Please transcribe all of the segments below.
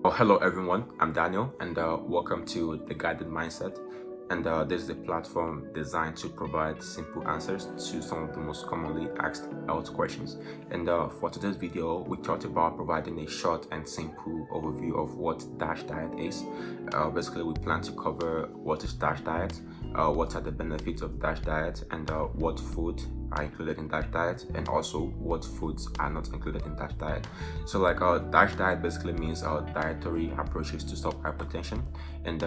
Oh, hello everyone. I'm Daniel, and welcome to the Guided Mindset. And this is a platform designed to provide simple answers to some of the most commonly asked health questions. And for today's video, we talked about providing a short and simple overview of what DASH diet is. Basically, we plan to cover what is DASH diet, what are the benefits of DASH diet, and what food are included in DASH diet, and also what foods are not included in DASH diet. So like DASH diet basically means dietary approaches to stop hypertension, and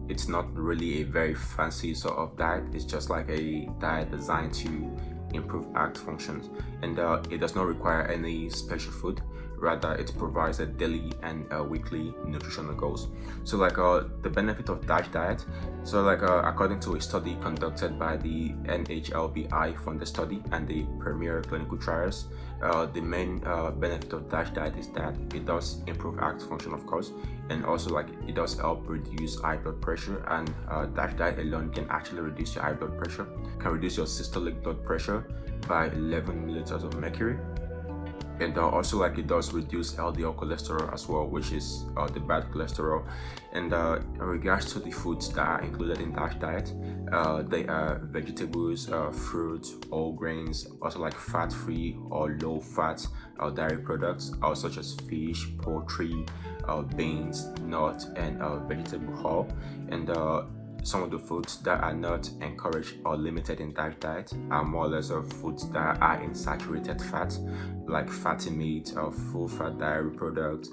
it's not really a very fancy sort of diet. It's just like a diet designed to improve heart functions, and it does not require any special food. Rather, it provides a daily and weekly nutritional goals. So like the benefit of DASH diet, so like according to a study conducted by the NHLBI funded study and the premier clinical trials, the main benefit of DASH diet is that it does improve heart function, of course, and also like it does help reduce high blood pressure. And DASH diet alone can actually reduce your high blood pressure, can reduce your systolic blood pressure by 11 milliliters of mercury. And also like it does reduce LDL cholesterol as well, which is the bad cholesterol. And in regards to the foods that are included in DASH diet, they are vegetables, fruits, whole grains, also like fat-free or low-fat dairy products such as fish, poultry, beans, nuts, and vegetable oil. And some of the foods that are not encouraged or limited in DASH diet are more or less of foods that are in saturated fat, like fatty meat, full fat dairy products,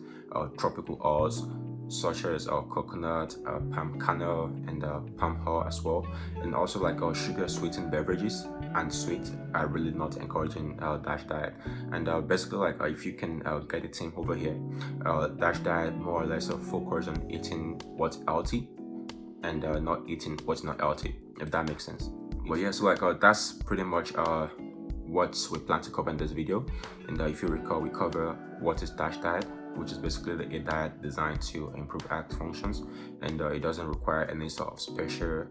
tropical oils such as coconut, palm kernel, and palm oil as well, and also like sugar sweetened beverages and sweet are really not encouraged in DASH diet. And basically like if you can get the team over here, DASH diet more or less focus on eating what's healthy and not eating what's not healthy, if that makes sense. But yeah, so like that's pretty much what we plan to cover in this video. And if you recall, we cover what is DASH diet, which is basically a diet designed to improve heart functions, and it doesn't require any sort of special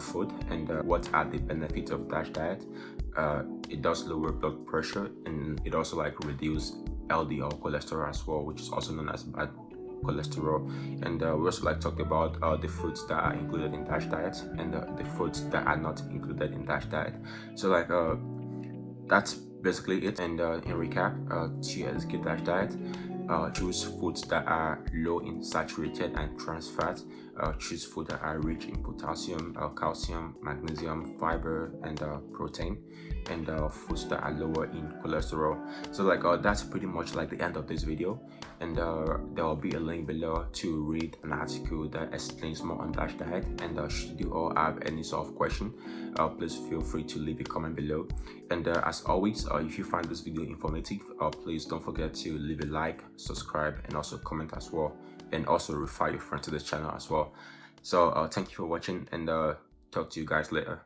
food. And what are the benefits of DASH diet? It does lower blood pressure, and it also like reduce LDL cholesterol as well, which is also known as bad cholesterol. And we also like talked about the foods that are included in DASH diet and the foods that are not included in DASH diet. So like that's basically it. And in recap, to execute DASH diet, choose foods that are low in saturated and trans fat. Choose foods that are rich in potassium, calcium, magnesium, fiber, and protein, and foods that are lower in cholesterol. So like that's pretty much like the end of this video, and there will be a link below to read an article that explains more on DASH diet. And should you all have any sort of question, please feel free to leave a comment below. And as always, if you find this video informative, please don't forget to leave a like, subscribe, and also comment as well, and also refer your friend to this channel as well. So thank you for watching, and talk to you guys later.